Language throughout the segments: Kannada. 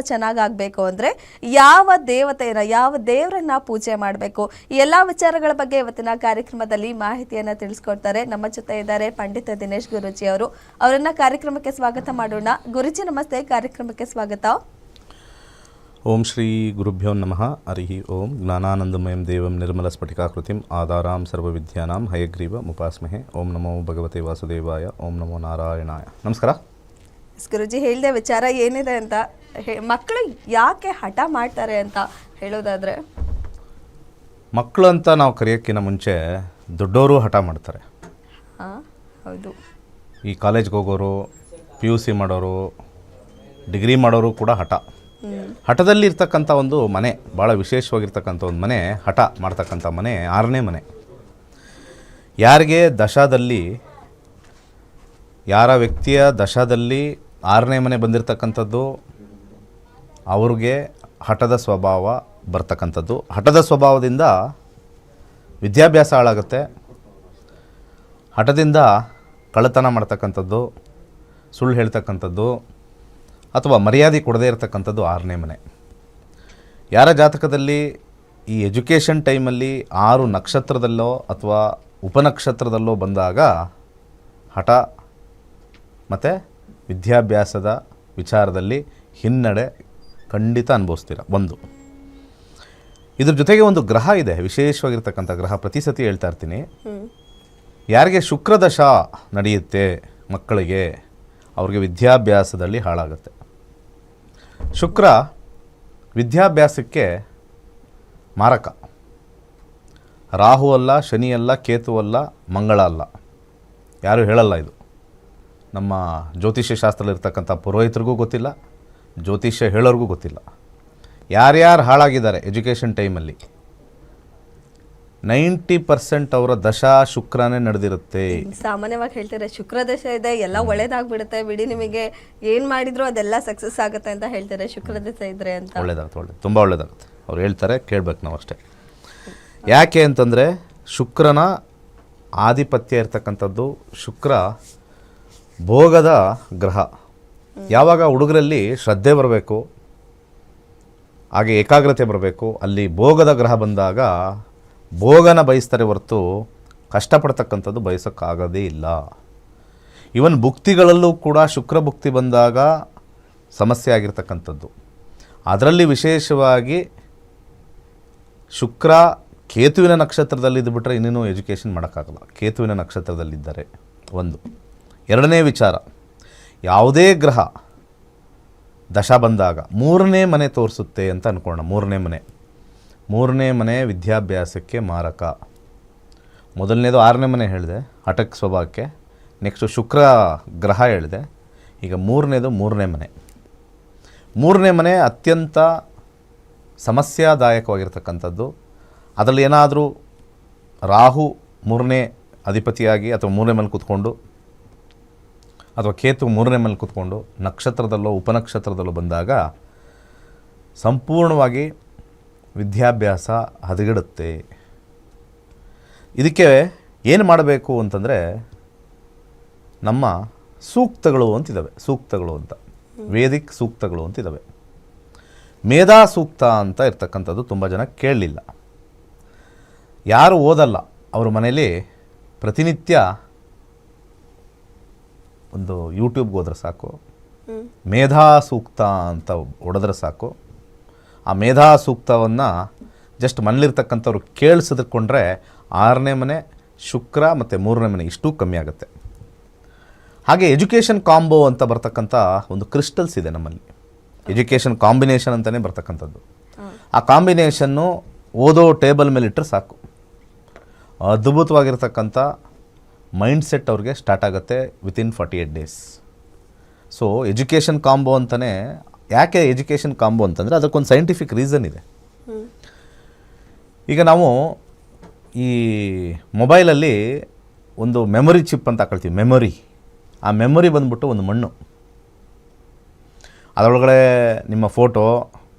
ಚೆನ್ನಾಗಾಗಬೇಕು ಅಂದರೆ ಯಾವ ದೇವತೆಯನ್ನ ಯಾವ ದೇವರನ್ನ ಪೂಜೆ ಮಾಡಬೇಕು ಈ ಎಲ್ಲ ವಿಚಾರಗಳ ಬಗ್ಗೆ ಇವತ್ತಿನ ಕಾರ್ಯಕ್ರಮದಲ್ಲಿ ಮಾಹಿತಿಯನ್ನು ತಿಳಿಸ್ಕೊಡ್ತಾರೆ. ನಮ್ಮ ಜೊತೆ ಇದ್ದಾರೆ ಪಂಡಿತ ದಿನೇಶ್ ಗುರೂಜಿ ಅವರು. ಅವರನ್ನ ಕಾರ್ಯಕ್ರಮಕ್ಕೆ ಸ್ವಾಗತ ಮಾಡೋಣ. ಗುರೂಜಿ ನಮಸ್ತೆ, ಕಾರ್ಯಕ್ರಮಕ್ಕೆ ಸ್ವಾಗತ. ಓಂ ಶ್ರೀ ಗುರುಭ್ಯೋ ನಮಃ. ಹರಿ ಓಂ. ಜ್ಞಾನಾನಂದಮಯಂ ದೇವಂ ನಿರ್ಮಲ ಸ್ಫಟಿಕಾಕೃತಿಂ ಆಧಾರಾಂ ಸರ್ವವಿದ್ಯಾನಾಂ ಹಯಗ್ರೀವ ಮುಪಾಸ್ಮಹೆ. ಓಂ ನಮೋ ಭಗವತೆ ವಾಸುದೇವಾಯ. ಓಂ ನಮೋ ನಾರಾಯಣಾಯ. ನಮಸ್ಕಾರ ಗುರೂಜಿ. ಹೇಳಿದೆ ವಿಚಾರ ಏನಿದೆ ಅಂತ, ಮಕ್ಕಳು ಯಾಕೆ ಹಠ ಮಾಡ್ತಾರೆ ಅಂತ ಹೇಳೋದಾದ್ರೆ, ಮಕ್ಕಳು ಅಂತ ನಾವು ಕರೆಯೋಕ್ಕಿಂತ ಮುಂಚೆ ದೊಡ್ಡವರು ಹಠ ಮಾಡ್ತಾರೆ. ಹೌದು. ಈ ಕಾಲೇಜ್ಗೆ ಹೋಗೋರು, PUC ಮಾಡೋರು, ಡಿಗ್ರಿ ಮಾಡೋರು ಕೂಡ ಹಠದಲ್ಲಿ ಇರ್ತಕ್ಕಂಥ ಒಂದು ಮನೆ, ಭಾಳ ವಿಶೇಷವಾಗಿರ್ತಕ್ಕಂಥ ಒಂದು ಮನೆ, ಹಠ ಮಾಡ್ತಕ್ಕಂಥ ಮನೆ 6ನೇ ಮನೆ. ಯಾರಿಗೆ ದಶಾದಲ್ಲಿ, ಯಾರ ವ್ಯಕ್ತಿಯ ದಶಾದಲ್ಲಿ 6ನೇ ಮನೆ ಬಂದಿರತಕ್ಕಂಥದ್ದು ಅವ್ರಿಗೆ ಹಠದ ಸ್ವಭಾವ ಬರ್ತಕ್ಕಂಥದ್ದು. ಹಠದ ಸ್ವಭಾವದಿಂದ ವಿದ್ಯಾಭ್ಯಾಸ ಹಾಳಾಗುತ್ತೆ. ಹಠದಿಂದ ಕಳ್ಳತನ ಮಾಡ್ತಕ್ಕಂಥದ್ದು, ಸುಳ್ಳು ಹೇಳ್ತಕ್ಕಂಥದ್ದು ಅಥವಾ ಮರ್ಯಾದೆ ಕೊಡದೇ ಇರತಕ್ಕಂಥದ್ದು 6ನೇ ಮನೆ. ಯಾರ ಜಾತಕದಲ್ಲಿ ಈ ಎಜುಕೇಷನ್ ಟೈಮಲ್ಲಿ 6 ನಕ್ಷತ್ರದಲ್ಲೋ ಅಥವಾ ಉಪನಕ್ಷತ್ರದಲ್ಲೋ ಬಂದಾಗ ಹಠ ಮತ್ತು ವಿದ್ಯಾಭ್ಯಾಸದ ವಿಚಾರದಲ್ಲಿ ಹಿನ್ನಡೆ ಖಂಡಿತ ಅನುಭವಿಸ್ತೀರ. ಒಂದು ಇದ್ರ ಜೊತೆಗೆ ಒಂದು ಗ್ರಹ ಇದೆ, ವಿಶೇಷವಾಗಿರ್ತಕ್ಕಂಥ ಗ್ರಹ. ಪ್ರತಿ ಸತಿ ಹೇಳ್ತಾ ಇರ್ತೀನಿ, ಯಾರಿಗೆ ಶುಕ್ರದಶ ನಡೆಯುತ್ತೆ ಮಕ್ಕಳಿಗೆ, ಅವ್ರಿಗೆ ವಿದ್ಯಾಭ್ಯಾಸದಲ್ಲಿ ಹಾಳಾಗುತ್ತೆ. ಶುಕ್ರ ವಿದ್ಯಾಭ್ಯಾಸಕ್ಕೆ ಮಾರಕ. ರಾಹು ಅಲ್ಲ, ಶನಿ ಅಲ್ಲ, ಕೇತು ಅಲ್ಲ, ಮಂಗಳ ಅಲ್ಲ. ಯಾರೂ ಹೇಳಲ್ಲ. ಇದು ನಮ್ಮ ಜ್ಯೋತಿಷ್ಯ ಶಾಸ್ತ್ರದಲ್ಲಿರ್ತಕ್ಕಂಥ ಪುರೋಹಿತರಿಗೂ ಗೊತ್ತಿಲ್ಲ, ಜ್ಯೋತಿಷ್ಯ ಹೇಳೋರಿಗೂ ಗೊತ್ತಿಲ್ಲ. ಯಾರ್ಯಾರು ಹಾಳಾಗಿದ್ದಾರೆ ಎಜುಕೇಷನ್ ಟೈಮಲ್ಲಿ 90% ಅವರ ದಶಾ ಶುಕ್ರನೇ ನಡೆದಿರುತ್ತೆ. ಸಾಮಾನ್ಯವಾಗಿ ಹೇಳ್ತಾರೆ ಶುಕ್ರ ದಶ ಇದೆ, ಎಲ್ಲ ಒಳ್ಳೇದಾಗ್ಬಿಡುತ್ತೆ ಬಿಡಿ, ನಿಮಗೆ ಏನು ಮಾಡಿದ್ರು ಅದೆಲ್ಲ ಸಕ್ಸಸ್ ಆಗುತ್ತೆ ಅಂತ ಹೇಳ್ತಾರೆ ಶುಕ್ರ ದಶ ಇದ್ರೆ ಅಂತ. ಒಳ್ಳೇದಾಗುತ್ತೆ, ತುಂಬ ಒಳ್ಳೇದಾಗುತ್ತೆ. ಅವ್ರು ಹೇಳ್ತಾರೆ, ಕೇಳ್ಬೇಕು ನಾವು ಅಷ್ಟೇ. ಯಾಕೆ ಅಂತಂದರೆ ಶುಕ್ರನ ಆಧಿಪತ್ಯ ಇರ್ತಕ್ಕಂಥದ್ದು. ಶುಕ್ರ ಭೋಗದ ಗ್ರಹ. ಯಾವಾಗ ಹುಡುಗರಲ್ಲಿ ಶ್ರದ್ಧೆ ಬರಬೇಕು, ಹಾಗೆ ಏಕಾಗ್ರತೆ ಬರಬೇಕು, ಅಲ್ಲಿ ಭೋಗದ ಗ್ರಹ ಬಂದಾಗ ಭೋಗನ ಬಯಸ್ತಾರೆ ಹೊರತು ಕಷ್ಟಪಡ್ತಕ್ಕಂಥದ್ದು ಬಯಸೋಕ್ಕಾಗೋದೇ ಇಲ್ಲ. ಇವನ್ ಭುಕ್ತಿಗಳಲ್ಲೂ ಕೂಡ ಶುಕ್ರ ಭುಕ್ತಿ ಬಂದಾಗ ಸಮಸ್ಯೆ ಆಗಿರ್ತಕ್ಕಂಥದ್ದು. ಅದರಲ್ಲಿ ವಿಶೇಷವಾಗಿ ಶುಕ್ರ ಕೇತುವಿನ ನಕ್ಷತ್ರದಲ್ಲಿದ್ದುಬಿಟ್ರೆ ಇನ್ನೇನು ಎಜುಕೇಷನ್ ಮಾಡೋಕ್ಕಾಗಲ್ಲ. ಕೇತುವಿನ ನಕ್ಷತ್ರದಲ್ಲಿದ್ದಾರೆ. ಒಂದು. ಎರಡನೇ ವಿಚಾರ, ಯಾವುದೇ ಗ್ರಹ ದಶ ಬಂದಾಗ 3ನೇ ಮನೆ ತೋರಿಸುತ್ತೆ ಅಂತ ಅಂದ್ಕೊಳ್ಳೋಣ. 3ನೇ ಮನೆ ವಿದ್ಯಾಭ್ಯಾಸಕ್ಕೆ ಮಾರಕ. ಮೊದಲನೇದು 6ನೇ ಮನೆ ಹೇಳಿದೆ, ಹಠಕ್ಕೆ ಸ್ವಭಾವಕ್ಕೆ. ನೆಕ್ಸ್ಟು ಶುಕ್ರ ಗ್ರಹ ಹೇಳಿದೆ. ಈಗ 3ನೇದು 3ನೇ ಮನೆ. 3ನೇ ಮನೆ ಅತ್ಯಂತ ಸಮಸ್ಯಾದಾಯಕವಾಗಿರ್ತಕ್ಕಂಥದ್ದು. ಅದರಲ್ಲಿ ಏನಾದರೂ ರಾಹು 3ನೇ ಅಧಿಪತಿಯಾಗಿ ಅಥವಾ 3ನೇ ಮನೆ ಕೂತ್ಕೊಂಡು ಅಥವಾ ಕೇತು 3ನೇ ಮನೆ ಕೂತ್ಕೊಂಡು ನಕ್ಷತ್ರದಲ್ಲೋ ಉಪನಕ್ಷತ್ರದಲ್ಲೋ ಬಂದಾಗ ಸಂಪೂರ್ಣವಾಗಿ ವಿದ್ಯಾಭ್ಯಾಸ ಹದಗೆಡುತ್ತೆ. ಇದಕ್ಕೆ ಏನು ಮಾಡಬೇಕು ಅಂತಂದರೆ, ನಮ್ಮ ಸೂಕ್ತಗಳು ಅಂತಿದ್ದಾವೆ. ಸೂಕ್ತಗಳು ಅಂತ, ವೇದಿಕ್ ಸೂಕ್ತಗಳು ಅಂತಿದ್ದಾವೆ. ಮೇಧಾ ಸೂಕ್ತ ಅಂತ ಇರ್ತಕ್ಕಂಥದ್ದು ತುಂಬ ಜನ ಕೇಳಲಿಲ್ಲ. ಯಾರು ಓದಲ್ಲ ಅವ್ರ ಮನೇಲಿ ಪ್ರತಿನಿತ್ಯ ಒಂದು ಯೂಟ್ಯೂಬ್ಗೆ ಹೋದ್ರೆ ಸಾಕು, ಮೇಧಾ ಸೂಕ್ತ ಅಂತ ಹೊಡೆದ್ರೆ ಸಾಕು. ಆ ಮೇಧಾ ಸೂಕ್ತವನ್ನು ಜಸ್ಟ್ ಮನೇಲಿರ್ತಕ್ಕಂಥವ್ರು ಕೇಳಿಸಿದ್ಕೊಂಡ್ರೆ 6ನೇ ಮನೆ ಶುಕ್ರ ಮತ್ತು 3ನೇ ಮನೆ ಇಷ್ಟೂ ಕಮ್ಮಿ ಆಗುತ್ತೆ. ಹಾಗೆ ಎಜುಕೇಷನ್ ಕಾಂಬೋ ಅಂತ ಬರ್ತಕ್ಕಂಥ ಒಂದು ಕ್ರಿಸ್ಟಲ್ಸ್ ಇದೆ ನಮ್ಮಲ್ಲಿ. ಎಜುಕೇಷನ್ ಕಾಂಬಿನೇಷನ್ ಅಂತಲೇ ಬರ್ತಕ್ಕಂಥದ್ದು. ಆ ಕಾಂಬಿನೇಷನ್ನು ಓದೋ ಟೇಬಲ್ ಮೇಲೆ ಇಟ್ಟರೆ ಸಾಕು, ಅದ್ಭುತವಾಗಿರ್ತಕ್ಕಂಥ ಮೈಂಡ್ಸೆಟ್ ಅವ್ರಿಗೆ ಸ್ಟಾರ್ಟ್ ಆಗುತ್ತೆ within 48 days. So education combo ಅಂತಲೇ. ಯಾಕೆ ಎಜುಕೇಷನ್ ಕಾಂಬೋ ಅಂತಂದರೆ ಅದಕ್ಕೊಂದು ಸೈಂಟಿಫಿಕ್ ರೀಸನ್ ಇದೆ. ಈಗ ನಾವು ಈ ಮೊಬೈಲಲ್ಲಿ ಒಂದು ಮೆಮೊರಿ ಚಿಪ್ ಅಂತ ಹಾಕೊಳ್ತೀವಿ, ಮೆಮೊರಿ. ಆ ಮೆಮೊರಿ ಬಂದ್ಬಿಟ್ಟು ಒಂದು ಮಣ್ಣು. ಅದರೊಳಗಡೆ ನಿಮ್ಮ ಫೋಟೋ,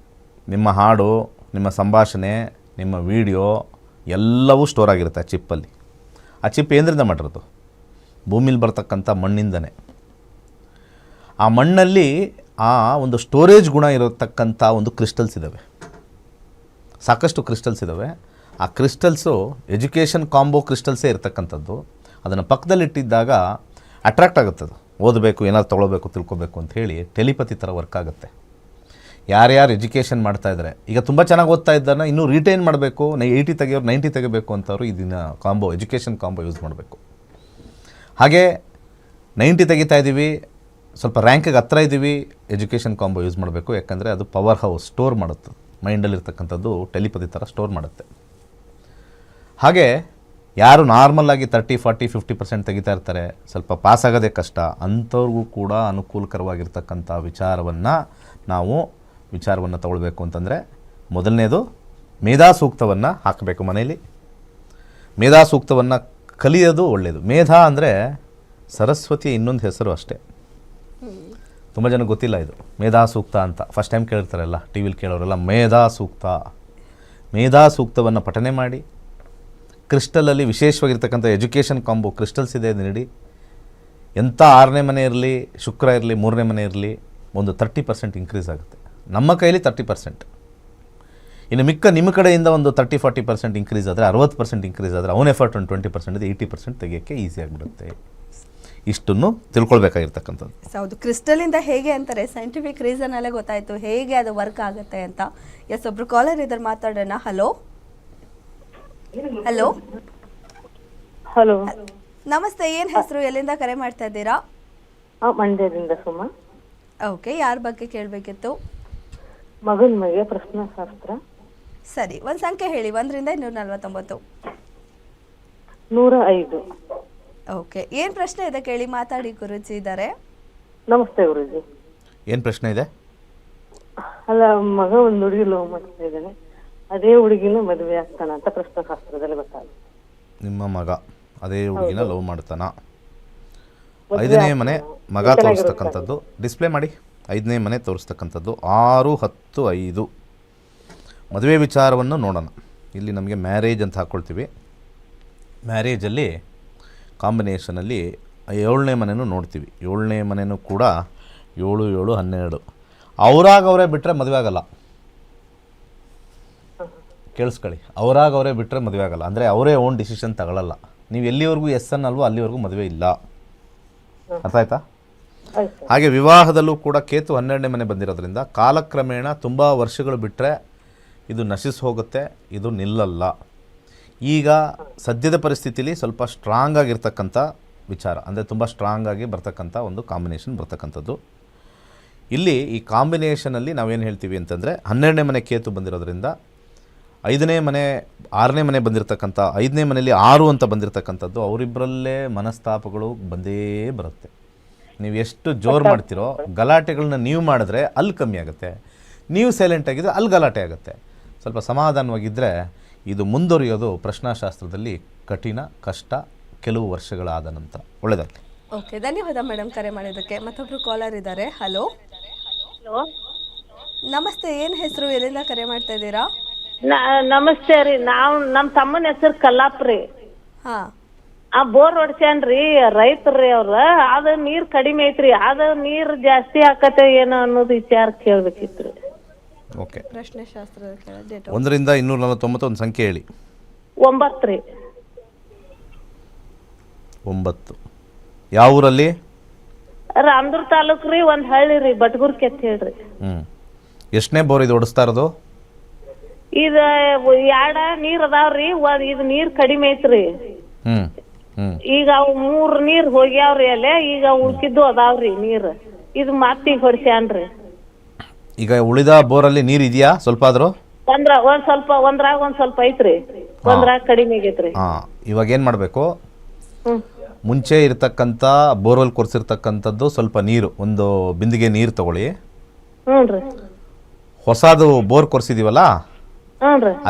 ನಿಮ್ಮ ಹಾಡು, ನಿಮ್ಮ ಸಂಭಾಷಣೆ, ನಿಮ್ಮ ವಿಡಿಯೋ ಎಲ್ಲವೂ ಸ್ಟೋರ್ ಆಗಿರುತ್ತೆ ಆ ಚಿಪ್ಪಲ್ಲಿ. ಆ ಚಿಪ್ ಏನರಿಂದ ಮಾಡಿರೋದು? ಭೂಮಿಲಿ ಬರ್ತಕ್ಕಂಥ ಮಣ್ಣಿಂದನೇ. ಆ ಮಣ್ಣಲ್ಲಿ ಆ ಒಂದು ಸ್ಟೋರೇಜ್ ಗುಣ ಇರತಕ್ಕಂಥ ಒಂದು ಕ್ರಿಸ್ಟಲ್ಸ್ ಇದ್ದಾವೆ, ಸಾಕಷ್ಟು ಕ್ರಿಸ್ಟಲ್ಸ್ ಇದ್ದಾವೆ. ಆ ಕ್ರಿಸ್ಟಲ್ಸು ಎಜುಕೇಷನ್ ಕಾಂಬೋ ಕ್ರಿಸ್ಟಲ್ಸೇ ಇರ್ತಕ್ಕಂಥದ್ದು. ಅದನ್ನು ಪಕ್ಕದಲ್ಲಿಟ್ಟಿದ್ದಾಗ ಅಟ್ರಾಕ್ಟ್ ಆಗುತ್ತೆ, ಅದು ಓದಬೇಕು, ಏನಾದ್ರು ತೊಗೊಳ್ಬೇಕು, ತಿಳ್ಕೊಬೇಕು ಅಂತ ಹೇಳಿ ಟೆಲಿಪತಿ ಥರ ವರ್ಕ್ ಆಗುತ್ತೆ. ಯಾರ್ಯಾರು ಎಜುಕೇಷನ್ ಮಾಡ್ತಾಯಿದ್ದಾರೆ, ಈಗ ತುಂಬ ಚೆನ್ನಾಗಿ ಓದ್ತಾ ಇದ್ದಾನೆ, ಇನ್ನೂ ರಿಟೈನ್ ಮಾಡಬೇಕು, 80 ತೆಗೆಯೋರು 90 ತೆಗಿಬೇಕು ಅಂತವರು ಇದನ್ನು ಕಾಂಬೋ, ಎಜುಕೇಷನ್ ಕಾಂಬೋ ಯೂಸ್ ಮಾಡಬೇಕು. ಹಾಗೆ 90 ತೆಗಿತಾ ಇದ್ದೀವಿ, ಸ್ವಲ್ಪ ರ್ಯಾಂಕಿಗೆ ಹತ್ರ ಇದ್ದೀವಿ, ಎಜುಕೇಷನ್ ಕಾಂಬೋ ಯೂಸ್ ಮಾಡಬೇಕು. ಯಾಕಂದರೆ ಅದು ಪವರ್ ಹೌಸ್, ಸ್ಟೋರ್ ಮಾಡುತ್ತೆ, ಮೈಂಡಲ್ಲಿರ್ತಕ್ಕಂಥದ್ದು ಟೆಲಿಪತಿ ಥರ ಸ್ಟೋರ್ ಮಾಡುತ್ತೆ. ಹಾಗೆ ಯಾರು ನಾರ್ಮಲಾಗಿ 30, 40, 50% ತೆಗಿತಾ ಇರ್ತಾರೆ, ಸ್ವಲ್ಪ ಪಾಸ್ ಆಗೋದೇ ಕಷ್ಟ, ಅಂಥವ್ರಿಗೂ ಕೂಡ ಅನುಕೂಲಕರವಾಗಿರ್ತಕ್ಕಂಥ ವಿಚಾರವನ್ನು ತಗೊಳ್ಬೇಕು ಅಂತಂದರೆ ಮೊದಲನೇದು ಮೇಧಾ ಸೂಕ್ತವನ್ನು ಹಾಕಬೇಕು ಮನೇಲಿ. ಮೇಧಾ ಸೂಕ್ತವನ್ನು ಕಲಿಯೋದು ಒಳ್ಳೆಯದು. ಮೇಧಾ ಅಂದರೆ ಸರಸ್ವತಿಯ ಇನ್ನೊಂದು ಹೆಸರು ಅಷ್ಟೇ. ತುಂಬ ಜನಕ್ಕೆ ಗೊತ್ತಿಲ್ಲ ಇದು ಮೇಧಾ ಸೂಕ್ತ ಅಂತ. ಫಸ್ಟ್ ಟೈಮ್ ಕೇಳಿರ್ತಾರಲ್ಲ, ಟಿ ವಿಲಿ ಕೇಳೋರೆಲ್ಲ ಮೇಧಾ ಸೂಕ್ತ. ಮೇಧಾ ಸೂಕ್ತವನ್ನು ಪಠನೆ ಮಾಡಿ, ಕ್ರಿಸ್ಟಲಲ್ಲಿ ವಿಶೇಷವಾಗಿರ್ತಕ್ಕಂಥ ಎಜುಕೇಷನ್ ಕಾಂಬೋ ಕ್ರಿಸ್ಟಲ್ಸ್ ಇದೆ, ಅದು ನೀಡಿ. ಎಂಥ 6ನೇ ಮನೆ ಇರಲಿ, ಶುಕ್ರ ಇರಲಿ, 3ನೇ ಮನೆ ಇರಲಿ, ಒಂದು 30% ಇನ್ಕ್ರೀಸ್ ಆಗುತ್ತೆ. ನಮ್ಮ ಕೈಲಿ 30%. ಇನ್ನು ಮಿಕ್ಕ ನಿಮ್ಮ ಕಡೆಯಿಂದ ಒಂದು 30-40% ಇನ್ಕ್ರೀಸ್ ಆದರೆ, 60% ಇನ್ಕ್ರೀಸ್ ಆದರೆ, ಅವನ ಎಫರ್ಟ್ ಒಂದು 20% 80% ತೆಗಿಯೋಕ್ಕೆ ಈಸಿ ಆಗಿಬಿಡುತ್ತೆ. ಇಷ್ಟನ್ನು ತಿಳ್ಕೊಳ್ಬೇಕಾಗಿರ್ತಕ್ಕಂಥದ್ದು. ಹೌದು, ಕ್ರಿಸ್ಟಲಿಂದ ಹೇಗೆ ಅಂತಾರೆ, ಸೈಂಟಿಫಿಕ್ ರೀಸನ್ ಅಲ್ಲೇ ಗೊತ್ತಾಯಿತು ಹೇಗೆ ಅದು ವರ್ಕ್ ಆಗುತ್ತೆ ಅಂತ. ಎಸ್, ಒಬ್ರು ಕಾಲರ್ ಇದ್ದಾರೆ, ಮಾತಾಡೋಣ. ಹಲೋ ಹಲೋ ಹಲೋ, ನಮಸ್ತೆ. ಏನು ಹೆಸರು, ಎಲ್ಲಿಂದ ಕರೆ ಮಾಡ್ತಾ ಇದ್ದೀರಾ? ಮಂಡ್ಯದಿಂದ ಸುಮ. ಓಕೆ, ಯಾರ ಬಗ್ಗೆ ಕೇಳಬೇಕಿತ್ತು? ಮಗನ ಬಗ್ಗೆ ಪ್ರಶ್ನಾಶಾಸ್ತ್ರ. ಸರಿ, ಒಂದು ಸಂಖ್ಯೆ ಹೇಳಿ, 1ರಿಂದ 249. 105. ಓಕೆ, ಏನು ಪ್ರಶ್ನೆ ಇದೆ ಕೇಳಿ, ಮಾತಾಡಿ. ಗುರುಜಿ ಇದ್ದಾರೆ. ನಮಸ್ತೆ ಗುರುಜಿ. ಏನು ಪ್ರಶ್ನೆ ಇದೆ? ಅಲ್ಲ, ಮಗ ಒಂದು ಹುಡುಗಿ ಲವ್ ಮಾಡ್ತಾ ಇದ್ದಾನೆ, ಅದೇ ಹುಡುಗಿನ ಮದುವೆ ಆಗ್ತಾನ ಅಂತ ಪ್ರಶ್ನಾಶಾಸ್ತ್ರದಲ್ಲಿ ಗೊತ್ತಾಗ. ನಿಮ್ಮ ಮಗ ಅದೇ ಹುಡುಗಿನ ಲವ್ ಮಾಡ್ತಾನ? 5ನೇ ಮನೆ ಮಗ ತೋರಿಸ್ತಕ್ಕಂಥದ್ದು, ಡಿಸ್ಪ್ಲೇ ಮಾಡಿ. 5ನೇ ಮನೆ ತೋರಿಸ್ತಕ್ಕಂಥದ್ದು 6, 10, 5. ಮದುವೆ ವಿಚಾರವನ್ನು ನೋಡೋಣ. ಇಲ್ಲಿ ನಮಗೆ ಮ್ಯಾರೇಜ್ ಅಂತ ಹಾಕ್ಕೊಳ್ತೀವಿ. ಮ್ಯಾರೇಜಲ್ಲಿ ಕಾಂಬಿನೇಷನಲ್ಲಿ 7ನೇ ಮನೆಯೂ ನೋಡ್ತೀವಿ. 7ನೇ ಮನೆಯೂ ಕೂಡ 7, 7, 12. ಅವರೇ ಬಿಟ್ಟರೆ ಮದುವೆ ಆಗಲ್ಲ. ಕೇಳಿಸ್ಕೊಳ್ಳಿ, ಅವರೇ ಬಿಟ್ಟರೆ ಮದುವೆ ಆಗಲ್ಲ. ಅಂದರೆ ಅವರೇ ಓನ್ ಡಿಸಿಷನ್ ತಗೊಳ್ಳಲ್ಲ. ನೀವು ಎಲ್ಲಿವರೆಗೂ ಎಸ್ ಅನ್ನಲ್ವೋ ಅಲ್ಲಿವರೆಗೂ ಮದುವೆ ಇಲ್ಲ. ಅರ್ಥ ಆಯ್ತಾ? ಹಾಗೆ ವಿವಾಹದಲ್ಲೂ ಕೂಡ ಕೇತು 12ನೇ ಮನೆ ಬಂದಿರೋದ್ರಿಂದ ಕಾಲಕ್ರಮೇಣ ತುಂಬ ವರ್ಷಗಳು ಬಿಟ್ಟರೆ ಇದು ನಶಿಸಿ ಹೋಗುತ್ತೆ, ಇದು ನಿಲ್ಲಲ್ಲ. ಈಗ ಸದ್ಯದ ಪರಿಸ್ಥಿತಿಲಿ ಸ್ವಲ್ಪ ಸ್ಟ್ರಾಂಗ್ ಆಗಿರ್ತಕ್ಕಂಥ ವಿಚಾರ, ಅಂದರೆ ತುಂಬ ಸ್ಟ್ರಾಂಗ್ ಆಗಿ ಬರ್ತಕ್ಕಂಥ ಒಂದು ಕಾಂಬಿನೇಷನ್ ಬರ್ತಕ್ಕಂಥದ್ದು. ಇಲ್ಲಿ ಈ ಕಾಂಬಿನೇಷನಲ್ಲಿ ನಾವೇನು ಹೇಳ್ತೀವಿ ಅಂತಂದರೆ, 12ನೇ ಮನೆ ಕೇತು ಬಂದಿರೋದ್ರಿಂದ 5ನೇ ಮನೆ 6ನೇ ಮನೆ ಬಂದಿರತಕ್ಕಂಥ, 5ನೇ ಮನೆಯಲ್ಲಿ 6 ಅಂತ ಬಂದಿರತಕ್ಕಂಥದ್ದು, ಅವರಿಬ್ಬರಲ್ಲೇ ಮನಸ್ತಾಪಗಳು ಬಂದೇ ಬರುತ್ತೆ. ನೀವು ಎಷ್ಟು ಜೋರು ಮಾಡ್ತೀರೋ, ಗಲಾಟೆಗಳನ್ನ ನೀವು ಮಾಡಿದ್ರೆ ಅಲ್ಲಿ ಕಮ್ಮಿ ಆಗುತ್ತೆ, ನೀವು ಸೈಲೆಂಟ್ ಆಗಿದ್ರೆ ಅಲ್ಲಿ ಗಲಾಟೆ ಆಗುತ್ತೆ. ಸ್ವಲ್ಪ ಸಮಾಧಾನವಾಗಿದ್ದರೆ ಇದು ಮುಂದುವರಿಯೋದು ಪ್ರಶ್ನಾಶಾಸ್ತ್ರದಲ್ಲಿ ಕಠಿಣ, ಕಷ್ಟ, ಕೆಲವು ವರ್ಷಗಳಾದ ನಂತರ. ಒಳ್ಳೆಯದಾಗಲಿ. ಓಕೆ, ಧನ್ಯವಾದ ಮೇಡಮ್ ಕರೆ ಮಾಡಿದ್ದಕ್ಕೆ. ಮತ್ತೊಬ್ರು ಕಾಲರ್ ಇದ್ದಾರೆ. ಹಲೋ ನಮಸ್ತೆ, ಏನು ಹೆಸರು, ಎಲ್ಲಿಂದ ಕರೆ ಮಾಡ್ತಾ ಇದ್ದೀರಾ? ನಮಸ್ತೆ ರೀ. ನಮ್ಮ ತಮ್ಮನ ಹೆಸರು ಕಲ್ಲಾಪ್ರಿ. ಹಾಂ, ಆ ಬೋರ್ ಹೊಡ್ಸ್ಯಾನ್ರಿ, ರೈತರ್ರಿ ಅವ್ರ. ಅದ ನೀರ್ ಕಡಿಮೆ ಐತ್ರಿ, ಅದ ನೀರ್ ಜಾಸ್ತಿ ಆಕತೆ ಏನೋ ಅನ್ನೋದು ವಿಚಾರ ಕೇಳ್ಬೇಕಿತ್ರಿ. ಓಕೆ, ಪ್ರಶ್ನೆ ಶಾಸ್ತ್ರದ ಡೇಟ್ 1ರಿಂದ 249 ಒಂದು ಸಂಖ್ಯೆ ಹೇಳಿ. 9 ರೀ. 9 ಯಾವ ಊರಲ್ಲಿ? ರಾಮದುರ್ಗ ತಾಲೂಕ್ ರೀ, ಒಂದ್ ಹಳ್ಳಿ ರೀ, ಬಟ್ಗೂರ್ಕೆ ಅಂತ ಹೇಳ್ರಿ. ಎಷ್ಟನೇ ಬೋರ್ ಇದು ಓಡಿಸ್ತಾ ಇರೋದು? ಇದ 2 ನೀರ್ ಅದಾವ್ರಿ, ಇದು ನೀರ್ ಕಡಿಮೆ ಐತ್ರಿ. ಈಗ ಅವು 3 ನೀರ್ ಹೋಗ್ಯಾವ್ರಿ ಅಲ್ಲೇ, ಈಗ ಉಳ್ಕಿದ್ದು ಅದಾವ್ರಿ ನೀರ್. ಇದು ಮತ್ತೀಗ ಹೊಡ್ಸ್ಯಾನ್ರಿ. ಈಗ ಉಳಿದ ಬೋರಲ್ಲಿ ನೀರು ಇದೆಯಾ ಸ್ವಲ್ಪ ಆದ್ರೂ? ಒಂದ್ರಾಗ ಒಂದ್ ಸ್ವಲ್ಪ ಐತ್ರಿ, ಒಂದ್ರಾಗ ಕಡಿಮೆ ಆಗೈತ್ರಿ. ಇವಾಗ ಏನ್ ಮಾಡ್ಬೇಕು, ಮುಂಚೆ ಇರ್ತಕ್ಕಂಥ ಬೋರ್ವೆಲ್ ಕೊರ್ಸಿರ್ತಕ್ಕಂಥದ್ದು ಸ್ವಲ್ಪ ನೀರು, ಒಂದು ಬಿಂದಿಗೆ ನೀರು ತಗೊಳ್ಳಿ. ಹೊಸದು ಬೋರ್ ಕೊರ್ಸಿದೀವಲ್ಲ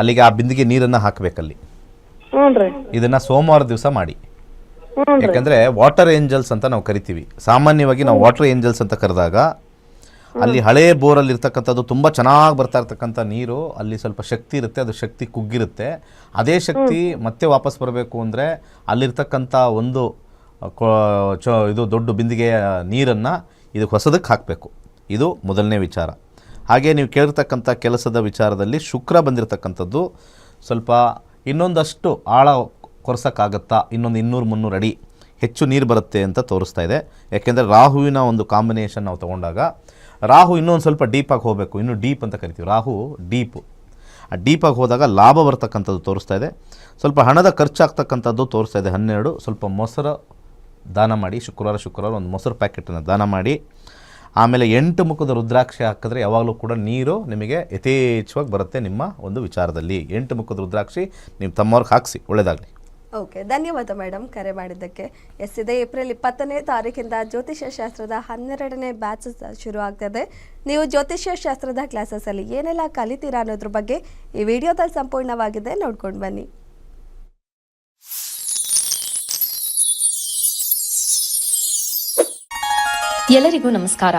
ಅಲ್ಲಿಗೆ ಆ ಬಿಂದಿಗೆ ನೀರನ್ನ ಹಾಕ್ಬೇಕಲ್ಲಿ. ಇದನ್ನ ಸೋಮವಾರ ದಿವಸ ಮಾಡಿ. ಯಾಕಂದ್ರೆ ವಾಟರ್ ಏಂಜಲ್ಸ್ ಅಂತ ನಾವು ಕರಿತೀವಿ. ಸಾಮಾನ್ಯವಾಗಿ ನಾವು ವಾಟರ್ ಏಂಜಲ್ಸ್ ಅಂತ ಕರೆದಾಗ ಅಲ್ಲಿ ಹಳೇ ಬೋರಲ್ಲಿ ಇರ್ತಕ್ಕಂಥದ್ದು ತುಂಬ ಚೆನ್ನಾಗಿ ಬರ್ತಾ ಇರ್ತಕ್ಕಂಥ ನೀರು, ಅಲ್ಲಿ ಸ್ವಲ್ಪ ಶಕ್ತಿ ಇರುತ್ತೆ, ಅದು ಶಕ್ತಿ ಕುಗ್ಗಿರುತ್ತೆ. ಅದೇ ಶಕ್ತಿ ಮತ್ತೆ ವಾಪಸ್ ಬರಬೇಕು ಅಂದರೆ ಅಲ್ಲಿರ್ತಕ್ಕಂಥ ಒಂದು ಇದು ದೊಡ್ಡ ಬಿಂದಿಗೆಯ ನೀರನ್ನು ಇದಕ್ಕೆ ಹೊಸದಕ್ಕೆ ಹಾಕಬೇಕು. ಇದು ಮೊದಲನೇ ವಿಚಾರ. ಹಾಗೆ ನೀವು ಕೇಳಿರ್ತಕ್ಕಂಥ ಕೆಲಸದ ವಿಚಾರದಲ್ಲಿ ಶುಕ್ರ ಬಂದಿರತಕ್ಕಂಥದ್ದು ಸ್ವಲ್ಪ ಇನ್ನೊಂದಷ್ಟು ಆಳ ಕೊರೆಸೋಕ್ಕಾಗತ್ತಾ, ಇನ್ನೊಂದು 200-300 ಅಡಿ ಹೆಚ್ಚು ನೀರು ಬರುತ್ತೆ ಅಂತ ತೋರಿಸ್ತಾ ಇದೆ. ಯಾಕೆಂದರೆ ರಾಹುವಿನ ಒಂದು ಕಾಂಬಿನೇಷನ್ ನಾವು ತೊಗೊಂಡಾಗ ರಾಹು ಇನ್ನೊಂದು ಸ್ವಲ್ಪ ಡೀಪಾಗಿ ಹೋಗಬೇಕು, ಇನ್ನೂ ಡೀಪ್ ಅಂತ ಕರಿತೀವಿ, ರಾಹು ಡೀಪು. ಆ ಡೀಪಾಗಿ ಹೋದಾಗ ಲಾಭ ಬರ್ತಕ್ಕಂಥದ್ದು ತೋರಿಸ್ತಾ ಇದೆ. ಸ್ವಲ್ಪ ಹಣದ ಖರ್ಚಾಗ್ತಕ್ಕಂಥದ್ದು ತೋರಿಸ್ತಾ ಇದೆ. 12 ಸ್ವಲ್ಪ ಮೊಸರು ದಾನ ಮಾಡಿ, ಶುಕ್ರವಾರ ಒಂದು ಮೊಸರು ಪ್ಯಾಕೆಟನ್ನು ದಾನ ಮಾಡಿ. ಆಮೇಲೆ 8 ಮುಖದ ರುದ್ರಾಕ್ಷಿ ಹಾಕಿದ್ರೆ ಯಾವಾಗಲೂ ಕೂಡ ನೀರು ನಿಮಗೆ ಯಥೇಚ್ಛವಾಗಿ ಬರುತ್ತೆ ನಿಮ್ಮ ಒಂದು ವಿಚಾರದಲ್ಲಿ. 8 ಮುಖದ ರುದ್ರಾಕ್ಷಿ ನಿಮ್ಮ ತಮ್ಮವ್ರಿಗೆ ಹಾಕಿಸಿ, ಒಳ್ಳೆಯದಾಗಲಿ. ಓಕೆ, ಧನ್ಯವಾದ ಮೇಡಮ್ ಕರೆ ಮಾಡಿದ್ದಕ್ಕೆ. ಇದೆ ಏಪ್ರಿಲ್ 20ನೇ ತಾರೀಕಿಂದ ಜ್ಯೋತಿಷ್ಯ ಶಾಸ್ತ್ರದ 12ನೇ ಬ್ಯಾಚ್ ಶುರು ಆಗ್ತದೆ. ನೀವು ಜ್ಯೋತಿಷ್ಯ ಶಾಸ್ತ್ರದ ಕ್ಲಾಸಸ್ಸಲ್ಲಿ ಏನೆಲ್ಲ ಕಲಿತೀರಾ ಅನ್ನೋದ್ರ ಬಗ್ಗೆ ಈ ವಿಡಿಯೋದಲ್ಲಿ ಸಂಪೂರ್ಣವಾಗಿದೆ, ನೋಡ್ಕೊಂಡು ಬನ್ನಿ. ಎಲ್ಲರಿಗೂ ನಮಸ್ಕಾರ.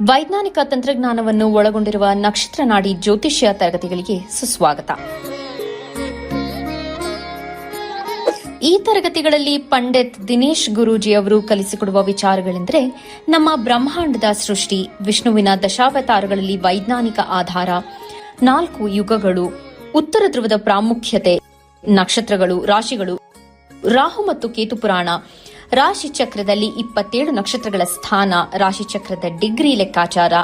ವೈಜ್ಞಾನಿಕ ತಂತ್ರಜ್ಞಾನವನ್ನು ಒಳಗೊಂಡಿರುವ ನಕ್ಷತ್ರ ನಾಡಿ ಜ್ಯೋತಿಷ್ಯ ತರಗತಿಗಳಿಗೆ ಸುಸ್ವಾಗತ. ಈ ತರಗತಿಗಳಲ್ಲಿ ಪಂಡಿತ್ ದಿನೇಶ್ ಗುರೂಜಿ ಅವರು ಕಲಿಸಿಕೊಡುವ ವಿಚಾರಗಳೆಂದರೆ ನಮ್ಮ ಬ್ರಹ್ಮಾಂಡದ ಸೃಷ್ಟಿ, ವಿಷ್ಣುವಿನ ದಶಾವತಾರಗಳಲ್ಲಿ ವೈಜ್ಞಾನಿಕ ಆಧಾರ, 4 ಯುಗಗಳು, ಉತ್ತರ ಧ್ರುವದ ಪ್ರಾಮುಖ್ಯತೆ, ನಕ್ಷತ್ರಗಳು, ರಾಶಿಗಳು, ರಾಹು ಮತ್ತು ಕೇತು ಪುರಾಣ, ರಾಶಿ ಚಕ್ರದಲ್ಲಿ 27 ನಕ್ಷತ್ರಗಳ ಸ್ಥಾನ, ರಾಶಿ ಚಕ್ರದ ಡಿಗ್ರಿ ಲೆಕ್ಕಾಚಾರ,